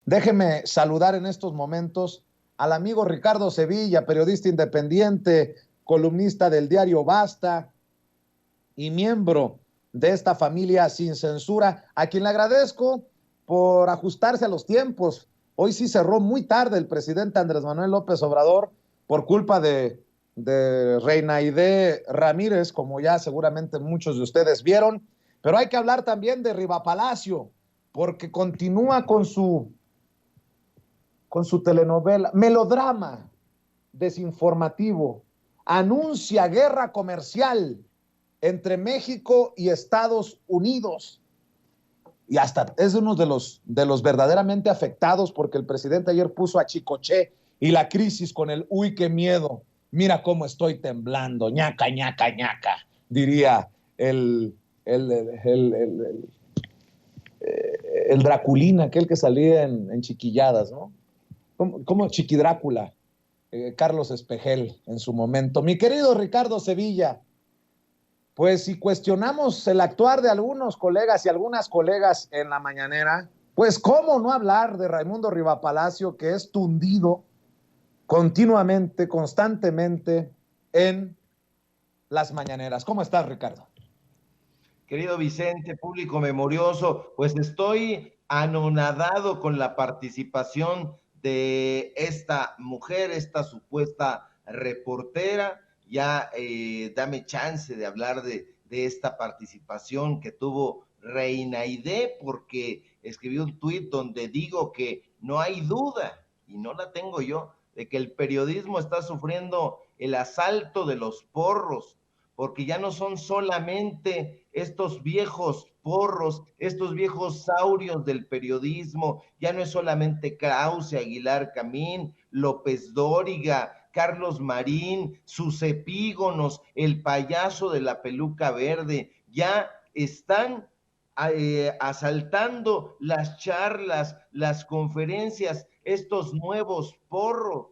Déjeme saludar en estos momentos al amigo Ricardo Sevilla, periodista independiente, columnista del diario Basta y miembro de esta familia sin censura, a quien le agradezco por ajustarse a los tiempos. Hoy sí cerró muy tarde el presidente Andrés Manuel López Obrador por culpa de Reinaide Ramírez, como ya seguramente muchos de ustedes vieron, pero hay que hablar también de Riva Palacio, porque continúa con su telenovela, melodrama desinformativo, anuncia guerra comercial entre México y Estados Unidos. Y hasta es uno de los verdaderamente afectados, porque el presidente ayer puso a Chicoche y la crisis con el uy, qué miedo. Mira cómo estoy temblando, ñaca, ñaca, ñaca, diría el, el, el, el, el, el Draculín, aquel que salía en Chiquilladas, ¿no? Como Chiquidrácula, Carlos Espejel en su momento. Mi querido Ricardo Sevilla, pues si cuestionamos el actuar de algunos colegas y algunas colegas en la mañanera, pues cómo no hablar de Raimundo Rivapalacio, que es tundido continuamente, constantemente en las mañaneras. ¿Cómo estás, Ricardo? Querido Vicente, público memorioso, pues estoy anonadado con la participación de esta mujer, esta supuesta reportera. Ya dame chance de hablar de esta participación que tuvo Reinaide, porque escribió un tuit donde digo que no hay duda, y no la tengo yo, de que el periodismo está sufriendo el asalto de los porros, porque ya no son solamente estos viejos porros, estos viejos saurios del periodismo, ya no es solamente Krause, Aguilar Camín, López Dóriga, Carlos Marín, sus epígonos, el payaso de la peluca verde, ya están asaltando las charlas, las conferencias, estos nuevos porros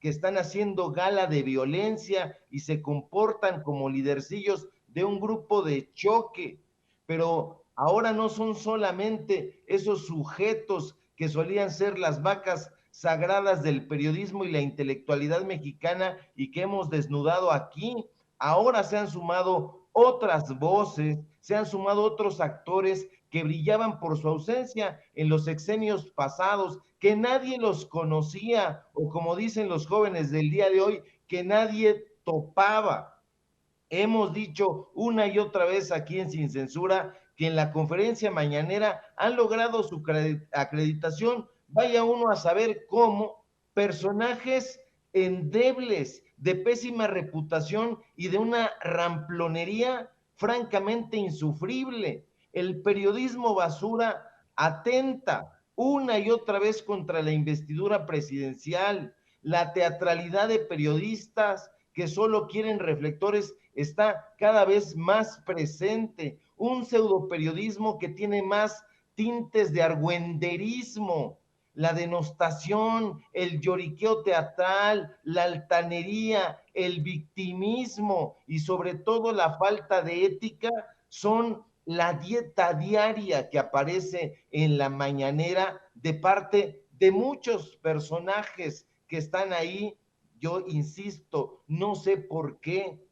que están haciendo gala de violencia y se comportan como lidercillos de un grupo de choque. Pero ahora no son solamente esos sujetos que solían ser las vacas sagradas del periodismo y la intelectualidad mexicana y que hemos desnudado aquí. Ahora se han sumado otras voces, se han sumado otros actores que brillaban por su ausencia en los sexenios pasados, que nadie los conocía, o como dicen los jóvenes del día de hoy, que nadie topaba. Hemos dicho una y otra vez aquí en Sin Censura que en la conferencia mañanera han logrado su acreditación, vaya uno a saber cómo, personajes endebles, de pésima reputación y de una ramplonería francamente insufrible. El periodismo basura atenta una y otra vez contra la investidura presidencial, la teatralidad de periodistas que solo quieren reflectores está cada vez más presente, un pseudoperiodismo que tiene más tintes de argüenderismo, la denostación, el lloriqueo teatral, la altanería, el victimismo y sobre todo la falta de ética son la dieta diaria que aparece en la mañanera de parte de muchos personajes que están ahí. Yo insisto, no sé por qué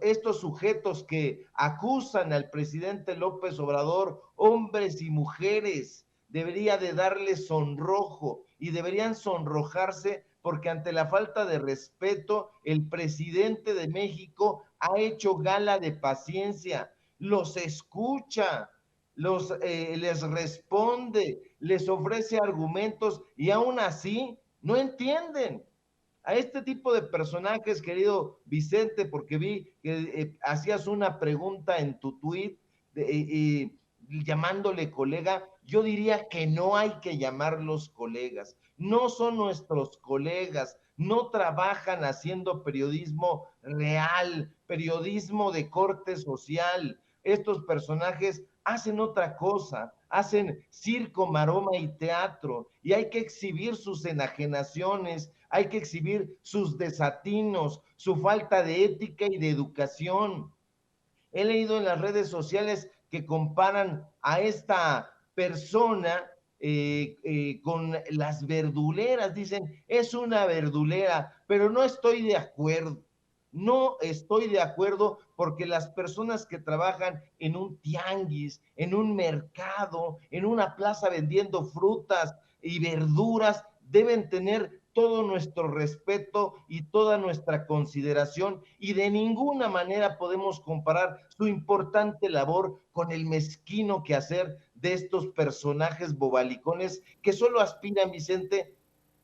estos sujetos que acusan al presidente López Obrador, hombres y mujeres, debería de darles sonrojo y deberían sonrojarse porque ante la falta de respeto, el presidente de México ha hecho gala de paciencia, los escucha, les responde, les ofrece argumentos y aún así no entienden. A este tipo de personajes, querido Vicente, porque vi que hacías una pregunta en tu tweet llamándole colega, yo diría que no hay que llamarlos colegas, no son nuestros colegas, no trabajan haciendo periodismo real, periodismo de corte social. Estos personajes hacen otra cosa, hacen circo, maroma y teatro, y hay que exhibir sus enajenaciones, hay que exhibir sus desatinos, su falta de ética y de educación. He leído en las redes sociales que comparan a esta persona con las verduleras. Dicen, es una verdulera, pero no estoy de acuerdo. No estoy de acuerdo porque las personas que trabajan en un tianguis, en un mercado, en una plaza vendiendo frutas y verduras, deben tener todo nuestro respeto y toda nuestra consideración, y de ninguna manera podemos comparar su importante labor con el mezquino quehacer de estos personajes bobalicones que solo aspiran, Vicente,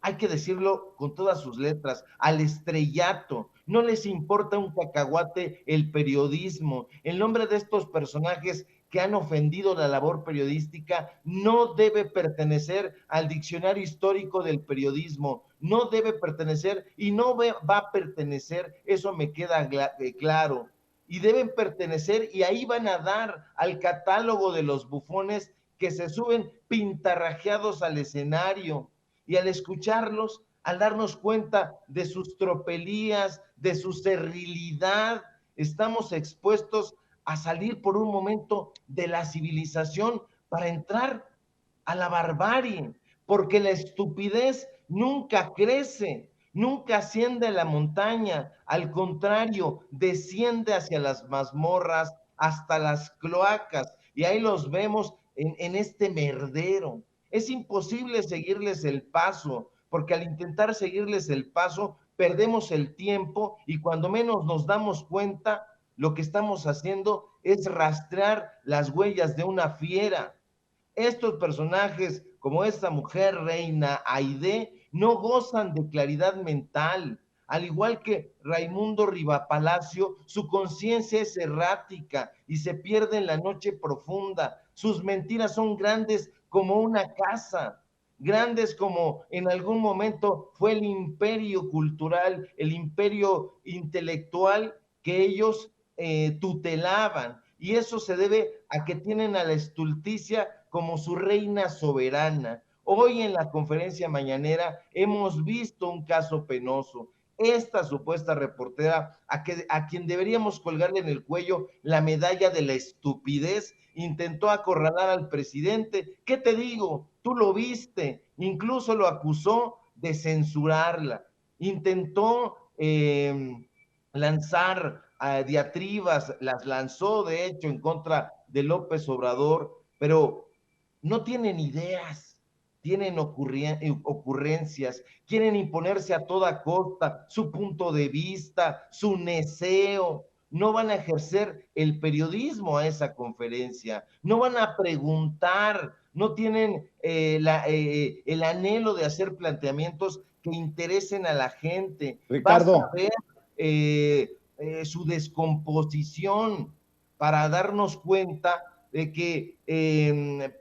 hay que decirlo con todas sus letras, al estrellato. No les importa un cacahuate el periodismo. El nombre de estos personajes que han ofendido la labor periodística no debe pertenecer al diccionario histórico del periodismo, no debe pertenecer y no va a pertenecer, eso me queda claro. Y deben pertenecer, y ahí van a dar al catálogo de los bufones que se suben pintarrajeados al escenario, y al escucharlos, al darnos cuenta de sus tropelías, de su serrilidad, estamos expuestos a salir por un momento de la civilización para entrar a la barbarie, porque la estupidez nunca crece, nunca asciende a la montaña, al contrario, desciende hacia las mazmorras, hasta las cloacas, y ahí los vemos en este merdero. Es imposible seguirles el paso, porque al intentar seguirles el paso, perdemos el tiempo, y cuando menos nos damos cuenta, lo que estamos haciendo es rastrear las huellas de una fiera. Estos personajes, como esta mujer reina Aide, no gozan de claridad mental. Al igual que Raimundo Rivapalacio, su conciencia es errática y se pierde en la noche profunda. Sus mentiras son grandes como una casa, grandes como en algún momento fue el imperio cultural, el imperio intelectual que ellos tutelaban. Y eso se debe a que tienen a la estulticia como su reina soberana. Hoy en la conferencia mañanera hemos visto un caso penoso. Esta supuesta reportera, a quien deberíamos colgarle en el cuello la medalla de la estupidez, intentó acorralar al presidente. ¿Qué te digo? Tú lo viste. Incluso lo acusó de censurarla. Intentó lanzar diatribas, las lanzó de hecho en contra de López Obrador, pero no tienen ideas, tienen ocurrencias, quieren imponerse a toda costa su punto de vista, su neseo. No van a ejercer el periodismo a esa conferencia, no van a preguntar, no tienen el anhelo de hacer planteamientos que interesen a la gente. Vas a Ricardo, ver su descomposición para darnos cuenta de que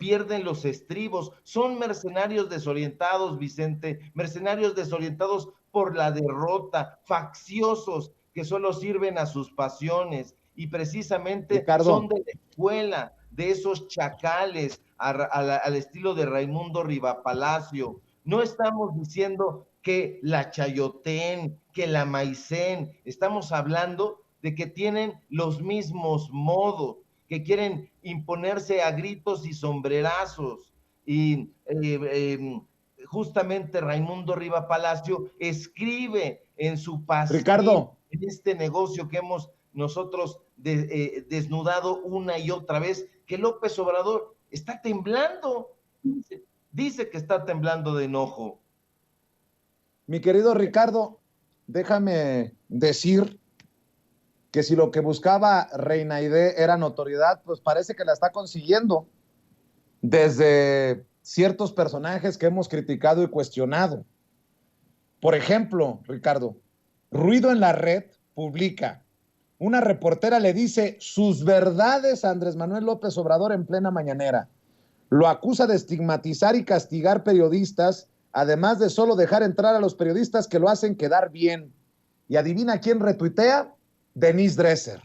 pierden los estribos. Son mercenarios desorientados, Vicente, mercenarios desorientados por la derrota, facciosos que solo sirven a sus pasiones, y precisamente son Ricardo, de la escuela de esos chacales al estilo de Raimundo Rivapalacio. No estamos diciendo que la Chayotén, que la Maicén, estamos hablando de que tienen los mismos modos, que quieren imponerse a gritos y sombrerazos. Y justamente Raimundo Rivapalacio escribe en su pasquín, Ricardo, en este negocio que hemos nosotros desnudado una y otra vez, que López Obrador está temblando, dice que está temblando de enojo. mi querido Ricardo, déjame decir que si lo que buscaba Reina Aide era notoriedad, pues parece que la está consiguiendo desde ciertos personajes que hemos criticado y cuestionado. Por ejemplo, Ricardo, Ruido en la Red publica, una reportera le dice sus verdades a Andrés Manuel López Obrador en plena mañanera. Lo acusa de estigmatizar y castigar periodistas, además de solo dejar entrar a los periodistas que lo hacen quedar bien. Y adivina quién retuitea, Denise Dresser.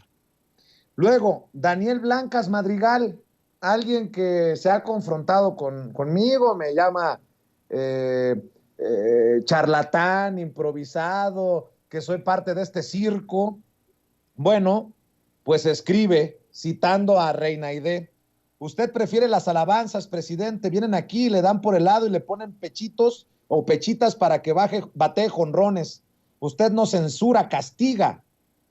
Luego, Daniel Blancas Madrigal, alguien que se ha confrontado conmigo, me llama charlatán, improvisado, que soy parte de este circo. Bueno, pues escribe, citando a Reina Aide, Usted prefiere las alabanzas, presidente. Vienen aquí, le dan por el lado y le ponen pechitos o pechitas para que batee jonrones. Usted no censura, castiga.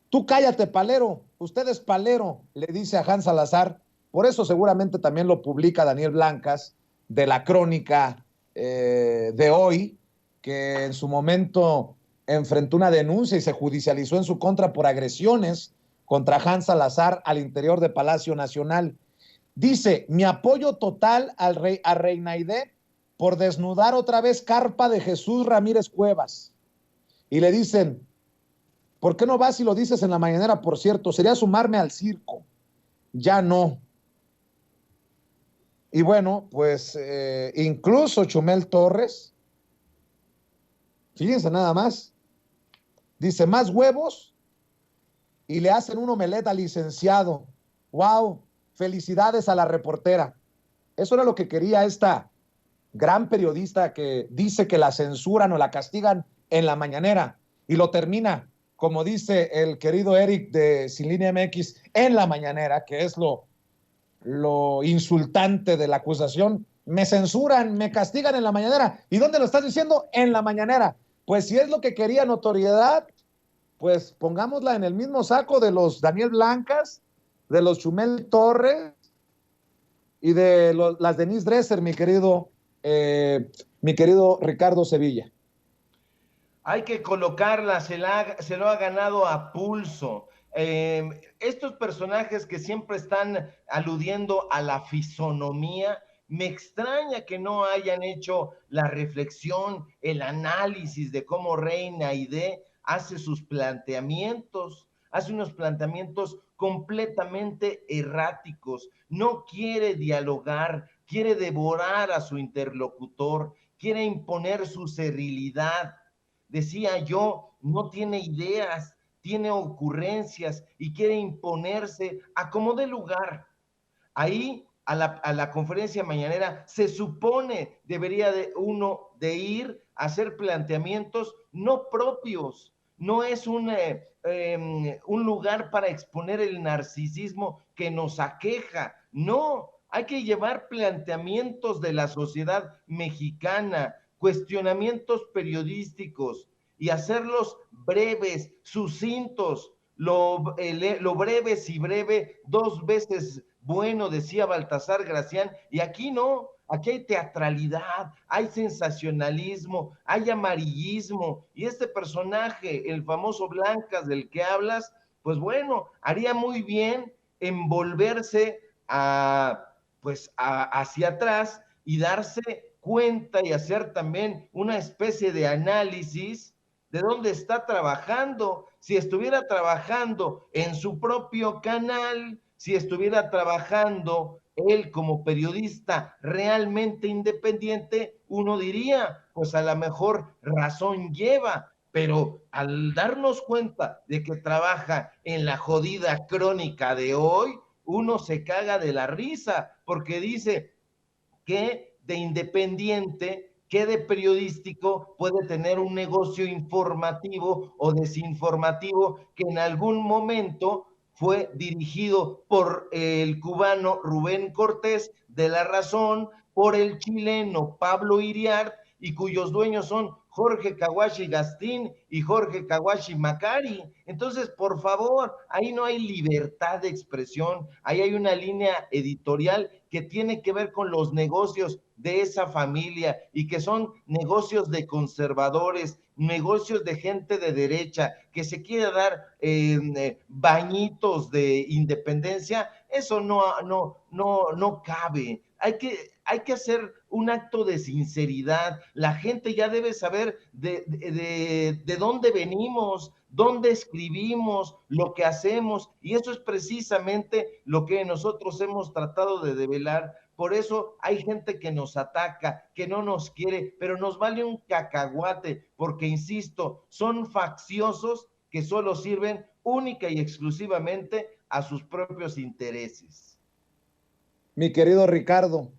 Tú cállate, palero. Usted es palero, le dice a Hans Salazar. Por eso seguramente también lo publica Daniel Blancas de la Crónica de hoy, que en su momento enfrentó una denuncia y se judicializó en su contra por agresiones contra Hans Salazar al interior de Palacio Nacional. Dice, mi apoyo total a Reinaide por desnudar otra vez carpa de Jesús Ramírez Cuevas. Y le dicen, ¿por qué no vas y lo dices en la mañanera? Por cierto, sería sumarme al circo. Ya no. Y bueno, pues incluso Chumel Torres, fíjense nada más, dice, más huevos y le hacen un omelette al licenciado. ¡Wow! Felicidades a la reportera. Eso era lo que quería esta gran periodista que dice que la censuran o la castigan en la mañanera y lo termina, como dice el querido Eric de Sin Línea MX, en la mañanera, que es lo insultante de la acusación. Me censuran, me castigan en la mañanera. ¿Y dónde lo estás diciendo? En la mañanera. Pues si es lo que quería notoriedad, pues pongámosla en el mismo saco de los Daniel Blancas, de los Chumel Torres y de las Denise Dresser, mi querido Ricardo Sevilla. Hay que colocarla, se lo ha ganado a pulso. Estos personajes que siempre están aludiendo a la fisonomía, me extraña que no hayan hecho la reflexión, el análisis de cómo Reinaide hace sus planteamientos, hace unos planteamientos completamente erráticos, no quiere dialogar, quiere devorar a su interlocutor, quiere imponer su servilidad. Decía yo, no tiene ideas, tiene ocurrencias y quiere imponerse a como dé lugar. Ahí a la conferencia mañanera se supone debería uno de ir a hacer planteamientos no propios. No es un lugar para exponer el narcisismo que nos aqueja. No, hay que llevar planteamientos de la sociedad mexicana, cuestionamientos periodísticos y hacerlos breves, sucintos. Lo breve si breve, dos veces bueno, decía Baltasar Gracián, y aquí no, aquí hay teatralidad, hay sensacionalismo, hay amarillismo, y este personaje, el famoso Blancas del que hablas, pues bueno, haría muy bien envolverse hacia atrás y darse cuenta y hacer también una especie de análisis de dónde está trabajando. Si estuviera trabajando en su propio canal, si estuviera trabajando él como periodista realmente independiente, uno diría, pues a lo mejor razón lleva, pero al darnos cuenta de que trabaja en la jodida Crónica de hoy, uno se caga de la risa, porque dice que de independiente, que de periodístico puede tener un negocio informativo o desinformativo que en algún momento fue dirigido por el cubano Rubén Cortés de La Razón, por el chileno Pablo Iriart, y cuyos dueños son Jorge Kawashi Gastín y Jorge Kawashi Macari. Entonces, por favor, ahí no hay libertad de expresión, ahí hay una línea editorial que tiene que ver con los negocios de esa familia y que son negocios de conservadores, negocios de gente de derecha que se quiere dar bañitos de independencia. Eso no cabe. Hay que hacer un acto de sinceridad. La gente ya debe saber de dónde venimos, dónde escribimos, lo que hacemos, y eso es precisamente lo que nosotros hemos tratado de develar. Por eso hay gente que nos ataca, que no nos quiere, pero nos vale un cacahuate, porque insisto, son facciosos que solo sirven única y exclusivamente a sus propios intereses. Mi querido Ricardo,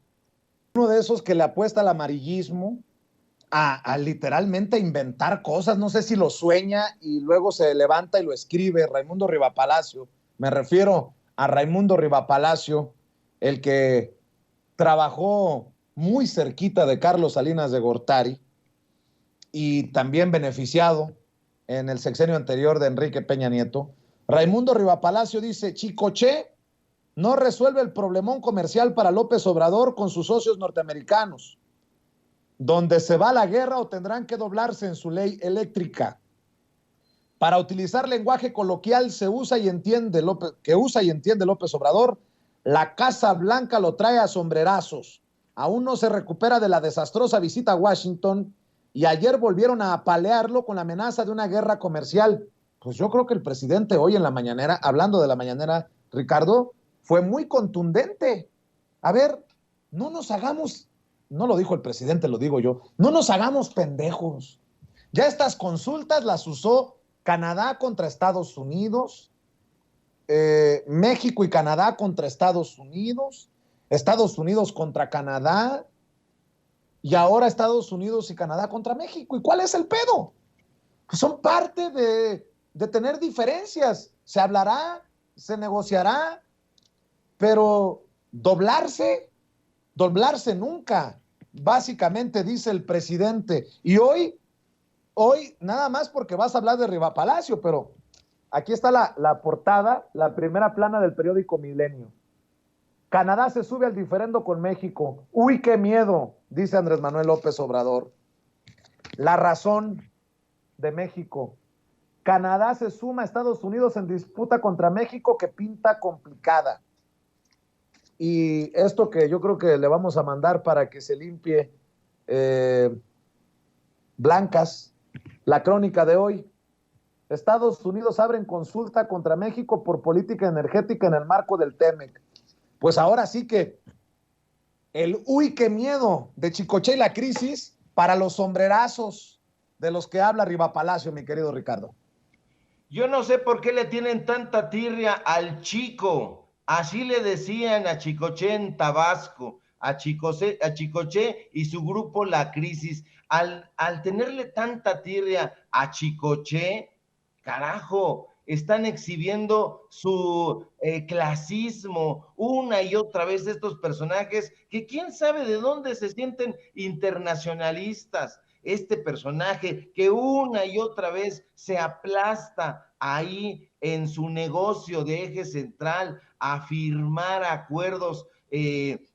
uno de esos que le apuesta al amarillismo, a literalmente inventar cosas, no sé si lo sueña y luego se levanta y lo escribe, Raimundo Rivapalacio. Me refiero a Raimundo Rivapalacio, el que trabajó muy cerquita de Carlos Salinas de Gortari y también beneficiado en el sexenio anterior de Enrique Peña Nieto. Raimundo Rivapalacio dice, Chicoche no resuelve el problemón comercial para López Obrador con sus socios norteamericanos, donde se va a la guerra o tendrán que doblarse en su ley eléctrica. Para utilizar lenguaje coloquial que usa y entiende López Obrador, la Casa Blanca lo trae a sombrerazos. Aún no se recupera de la desastrosa visita a Washington y ayer volvieron a apalearlo con la amenaza de una guerra comercial. Pues yo creo que el presidente hoy en la mañanera, hablando de la mañanera, Ricardo, fue muy contundente. A ver, no nos hagamos, no lo dijo el presidente, lo digo yo, no nos hagamos pendejos. Ya estas consultas las usó Canadá contra Estados Unidos, México y Canadá contra Estados Unidos contra Canadá, y ahora Estados Unidos y Canadá contra México. ¿Y cuál es el pedo? Pues son parte de tener diferencias. Se hablará, se negociará, pero doblarse nunca, básicamente dice el presidente. Y hoy, nada más porque vas a hablar de Rivapalacio, pero aquí está la portada, la primera plana del periódico Milenio. Canadá se sube al diferendo con México. Uy, qué miedo, dice Andrés Manuel López Obrador. La Razón de México. Canadá se suma a Estados Unidos en disputa contra México que pinta complicada. Y esto que yo creo que le vamos a mandar para que se limpie blancas, la crónica de hoy. Estados Unidos abren consulta contra México por política energética en el marco del TEMEC. Pues ahora sí que el uy, qué miedo de Chicoche y la crisis para los sombrerazos de los que habla Rivapalacio, mi querido Ricardo. Yo no sé por qué le tienen tanta tirria al Chico. Así le decían a Chicoche en Tabasco, a Chicoche y su grupo La Crisis. Al tenerle tanta tirria a Chicoche, carajo, están exhibiendo su clasismo una y otra vez estos personajes que quién sabe de dónde se sienten internacionalistas. Este personaje que una y otra vez se aplasta ahí en su negocio de Eje Central a firmar acuerdos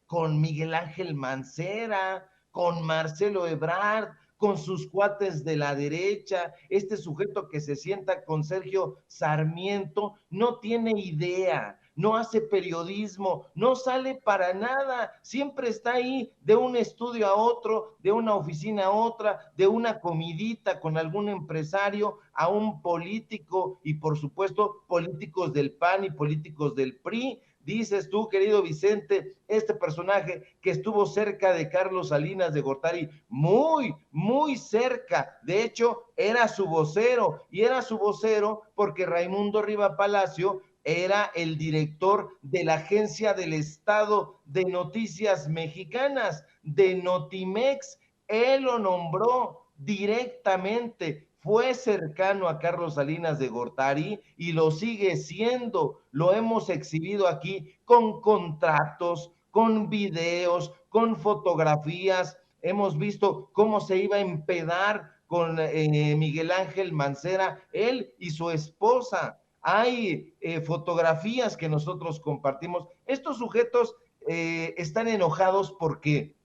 con Miguel Ángel Mancera, con Marcelo Ebrard, con sus cuates de la derecha. Este sujeto que se sienta con Sergio Sarmiento no tiene idea, no hace periodismo, no sale para nada, siempre está ahí de un estudio a otro, de una oficina a otra, de una comidita con algún empresario a un político y por supuesto políticos del PAN y políticos del PRI. Dices tú, querido Vicente, este personaje que estuvo cerca de Carlos Salinas de Gortari, muy, muy cerca. De hecho, era su vocero, y era su vocero porque Raimundo Rivapalacio era el director de la Agencia del Estado de Noticias Mexicanas, de Notimex. Él lo nombró directamente. Fue cercano a Carlos Salinas de Gortari y lo sigue siendo. Lo hemos exhibido aquí con contratos, con videos, con fotografías. Hemos visto cómo se iba a empedar con Miguel Ángel Mancera, él y su esposa. Hay fotografías que nosotros compartimos. Estos sujetos están enojados porque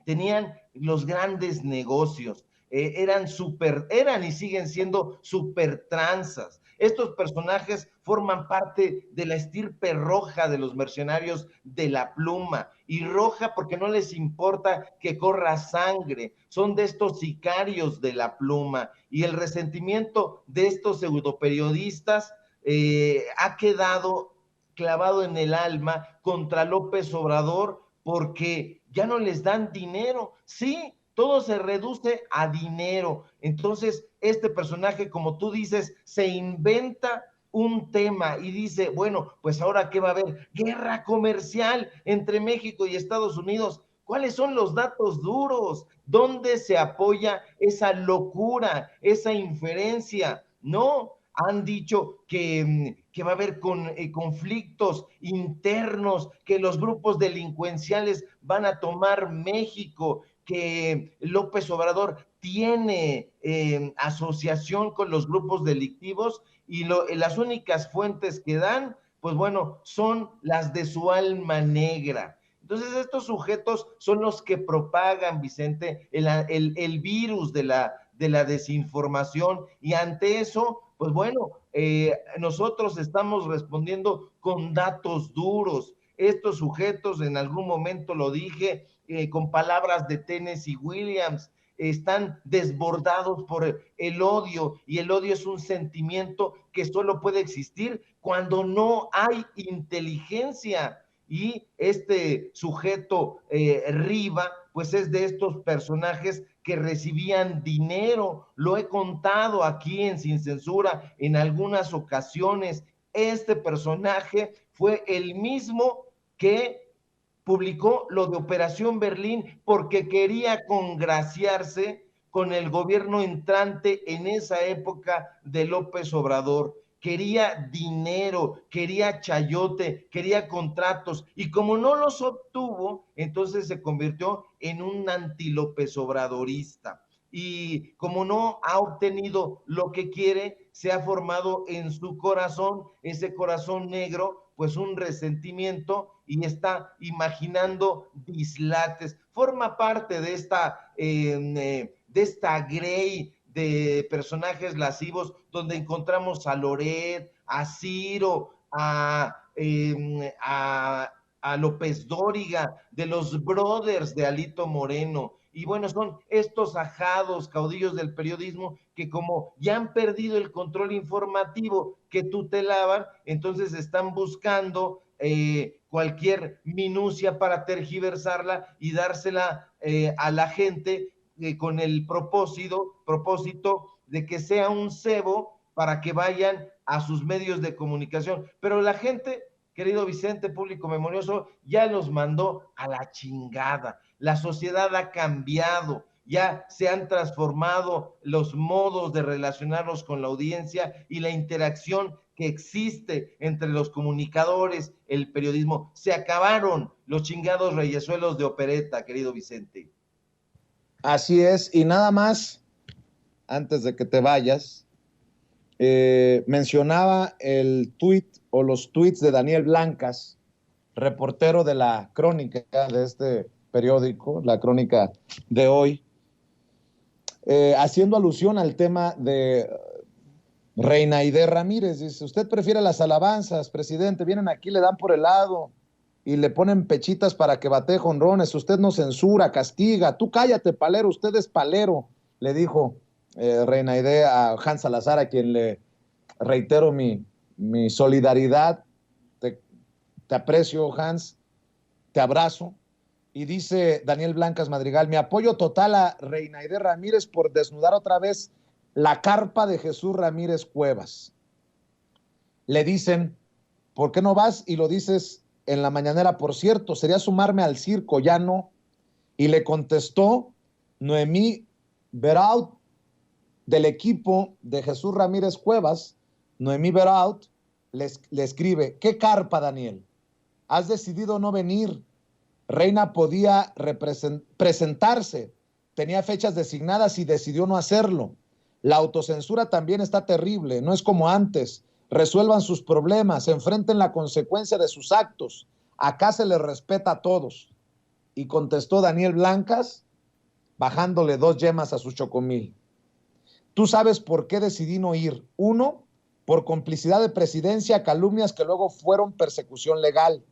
tenían los grandes negocios. Eran y siguen siendo super tranzas. Estos personajes forman parte de la estirpe roja de los mercenarios de la pluma, y roja porque no les importa que corra sangre, son de estos sicarios de la pluma, y el resentimiento de estos pseudoperiodistas ha quedado clavado en el alma contra López Obrador porque ya no les dan dinero. Sí, todo se reduce a dinero. Entonces, este personaje, como tú dices, se inventa un tema y dice, bueno, pues ahora ¿qué va a haber? Guerra comercial entre México y Estados Unidos. ¿Cuáles son los datos duros? ¿Dónde se apoya esa locura, esa inferencia? No, han dicho que va a haber conflictos internos, que los grupos delincuenciales van a tomar México, que López Obrador tiene asociación con los grupos delictivos y las únicas fuentes que dan, pues bueno, son las de su alma negra. Entonces estos sujetos son los que propagan, Vicente, el virus de la desinformación, y ante eso, pues bueno, nosotros estamos respondiendo con datos duros. Estos sujetos, en algún momento lo dije, con palabras de Tennessee Williams, están desbordados por el odio, y el odio es un sentimiento que solo puede existir cuando no hay inteligencia. Y este sujeto Riva, pues es de estos personajes que recibían dinero. Lo he contado aquí en Sin Censura en algunas ocasiones. Este personaje fue el mismo que publicó lo de Operación Berlín porque quería congraciarse con el gobierno entrante en esa época de López Obrador. Quería dinero, quería chayote, quería contratos, y como no los obtuvo, entonces se convirtió en un anti-López Obradorista. Y como no ha obtenido lo que quiere, se ha formado en su corazón, ese corazón negro, pues un resentimiento, y está imaginando dislates. Forma parte de esta grey de personajes lascivos, donde encontramos a Loret, a Ciro, a López Dóriga, de los brothers de Alito Moreno. Y bueno, son estos ajados caudillos del periodismo que, como ya han perdido el control informativo que tutelaban, entonces están buscando cualquier minucia para tergiversarla y dársela a la gente con el propósito de que sea un cebo para que vayan a sus medios de comunicación. Pero la gente, querido Vicente, público memorioso, ya los mandó a la chingada. La sociedad ha cambiado, ya se han transformado los modos de relacionarnos con la audiencia y la interacción que existe entre los comunicadores, el periodismo. Se acabaron los chingados reyesuelos de opereta, querido Vicente. Así es, y nada más, antes de que te vayas, mencionaba el tuit o los tuits de Daniel Blancas, reportero de la Crónica de este periódico, la Crónica de hoy, haciendo alusión al tema de Reina Aide Ramírez. Dice: usted prefiere las alabanzas, presidente, vienen aquí, le dan por el lado y le ponen pechitas para que batee jonrones, usted no censura, castiga, tú cállate, palero, usted es palero, le dijo Reina Aide a Hans Salazar, a quien le reitero mi solidaridad. Te aprecio, Hans, te abrazo. Y dice Daniel Blancas Madrigal: mi apoyo total a Reina Aide Ramírez por desnudar otra vez la carpa de Jesús Ramírez Cuevas. Le dicen: ¿por qué no vas y lo dices en la mañanera? Por cierto, sería sumarme al circo, ya no. Y le contestó Noemí Beraut, del equipo de Jesús Ramírez Cuevas. Noemí Beraut le escribe: ¿qué carpa, Daniel? Has decidido no venir. Reina podía presentarse, tenía fechas designadas y decidió no hacerlo. La autocensura también está terrible, no es como antes. Resuelvan sus problemas, enfrenten la consecuencia de sus actos. Acá se les respeta a todos. Y contestó Daniel Blancas, bajándole 2 yemas a su chocomil: tú sabes por qué decidí no ir. 1, por complicidad de presidencia, calumnias que luego fueron persecución legal.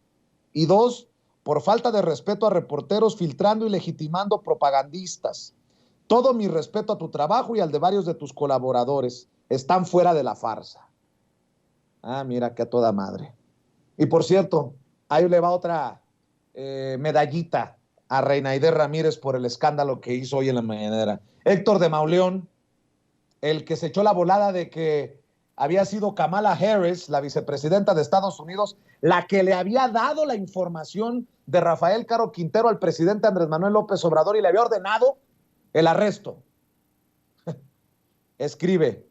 Y 2, por falta de respeto a reporteros filtrando y legitimando propagandistas. Todo mi respeto a tu trabajo y al de varios de tus colaboradores. Están fuera de la farsa. Ah, mira que a toda madre. Y por cierto, ahí le va otra medallita a Reina Aide Ramírez por el escándalo que hizo hoy en la mañanera. Héctor de Mauleón, el que se echó la volada de que había sido Kamala Harris, la vicepresidenta de Estados Unidos, la que le había dado la información de Rafael Caro Quintero al presidente Andrés Manuel López Obrador y le había ordenado el arresto. Escribe: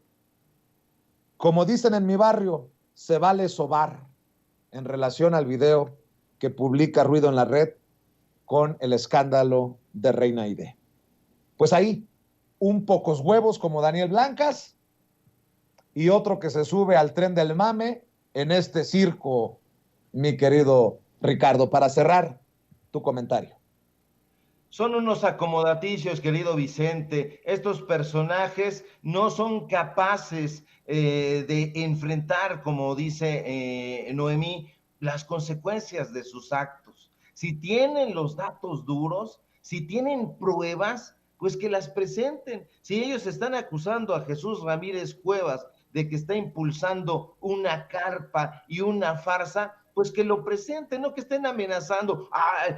Como dicen en mi barrio, se vale sobar en relación al video que publica Ruido en la Red con el escándalo de Reina Aide. Pues ahí, un pocos huevos como Daniel Blancas y otro que se sube al tren del mame en este circo, mi querido Ricardo. Para cerrar, tu comentario. Son unos acomodaticios, querido Vicente. Estos personajes no son capaces de enfrentar, como dice Noemí, las consecuencias de sus actos. Si tienen los datos duros, si tienen pruebas, pues que las presenten. Si ellos están acusando a Jesús Ramírez Cuevas de que está impulsando una carpa y una farsa, pues que lo presenten, no que estén amenazando,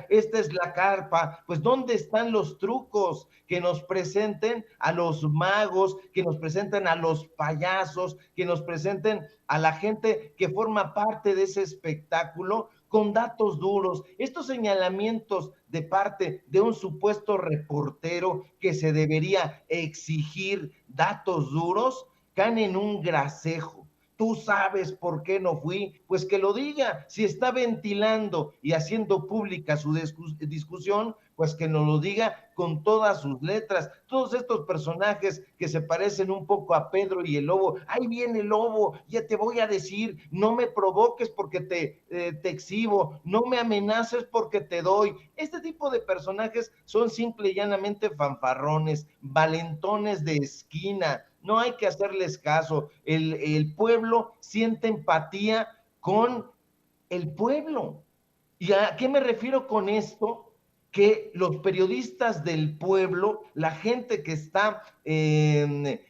esta es la carpa. Pues ¿dónde están los trucos? Que nos presenten a los magos, que nos presenten a los payasos, que nos presenten a la gente que forma parte de ese espectáculo con datos duros. Estos señalamientos de parte de un supuesto reportero que se debería exigir datos duros, caen en un gracejo. Tú sabes por qué no fui, pues que lo diga. Si está ventilando y haciendo pública su discusión, pues que nos lo diga con todas sus letras. Todos estos personajes que se parecen un poco a Pedro y el Lobo, ahí viene el Lobo, ya te voy a decir, no me provoques porque te exhibo, no me amenaces porque te doy. Este tipo de personajes son simple y llanamente fanfarrones, valentones de esquina. No hay que hacerles caso. El pueblo siente empatía con el pueblo. ¿Y a qué me refiero con esto? Que los periodistas del pueblo, la gente que está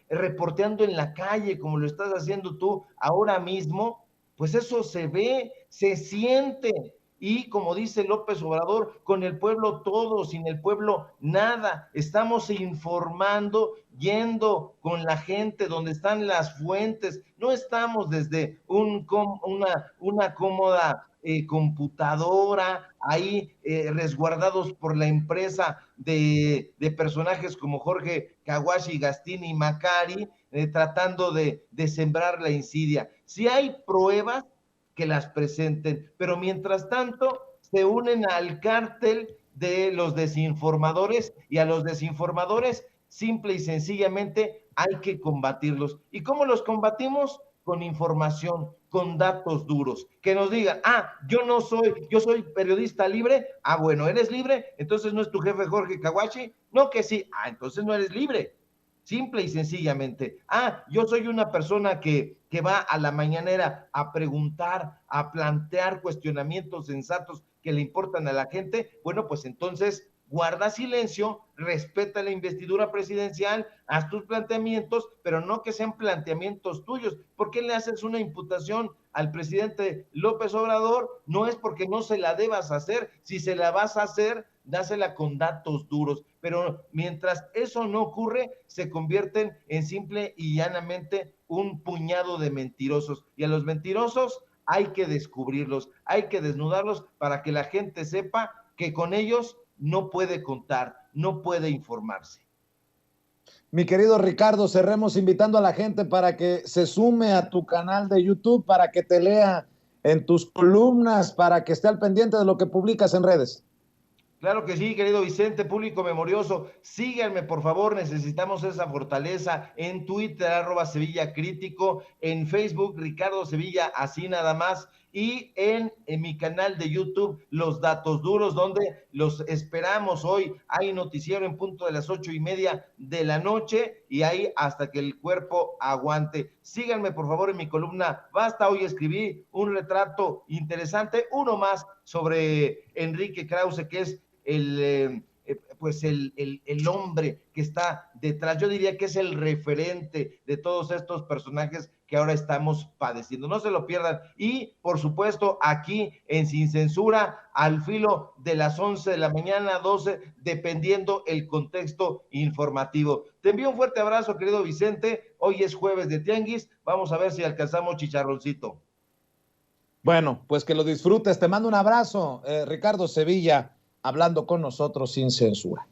reporteando en la calle, como lo estás haciendo tú ahora mismo, pues eso se ve, se siente. Y como dice López Obrador, con el pueblo todo, sin el pueblo nada. Estamos informando, yendo con la gente donde están las fuentes. No estamos desde una cómoda computadora, ahí resguardados por la empresa de personajes como Jorge Kawashi, Gastini y Macari, tratando de sembrar la insidia. Si hay pruebas, que las presenten, pero mientras tanto se unen al cártel de los desinformadores y a los desinformadores simple y sencillamente hay que combatirlos. ¿Y cómo los combatimos? Con información, con datos duros, que nos digan, yo soy periodista libre, bueno, ¿eres libre? Entonces no es tu jefe Jorge Kawashi, no que sí, entonces no eres libre, simple y sencillamente. Yo soy una persona que va a la mañanera a preguntar, a plantear cuestionamientos sensatos que le importan a la gente, bueno, pues entonces guarda silencio, respeta la investidura presidencial, haz tus planteamientos, pero no que sean planteamientos tuyos. ¿Por qué le haces una imputación al presidente López Obrador? No es porque no se la debas hacer, si se la vas a hacer, dásela con datos duros, pero mientras eso no ocurre, se convierten en simple y llanamente un puñado de mentirosos, y a los mentirosos hay que descubrirlos, hay que desnudarlos para que la gente sepa que con ellos no puede contar, no puede informarse. Mi querido Ricardo, cerremos invitando a la gente para que se sume a tu canal de YouTube, para que te lea en tus columnas, para que esté al pendiente de lo que publicas en redes. Claro que sí, querido Vicente, público memorioso, síganme por favor, necesitamos esa fortaleza en Twitter, @Sevilla Crítico, en Facebook, Ricardo Sevilla, así nada más, y en mi canal de YouTube, Los Datos Duros, donde los esperamos hoy. Hay noticiero en punto de las 8:30 de la noche y ahí hasta que el cuerpo aguante. Síganme por favor en mi columna Basta. Hoy escribí un retrato interesante, uno más sobre Enrique Krause, que es el hombre que está detrás. Yo diría que es el referente de todos estos personajes que ahora estamos padeciendo. No se lo pierdan. Y, por supuesto, aquí en Sin Censura, al filo de las 11 de la mañana, 12, dependiendo el contexto informativo. Te envío un fuerte abrazo, querido Vicente. Hoy es jueves de Tianguis. Vamos a ver si alcanzamos chicharroncito. Bueno, pues que lo disfrutes. Te mando un abrazo, Ricardo Sevilla, hablando con nosotros sin censura.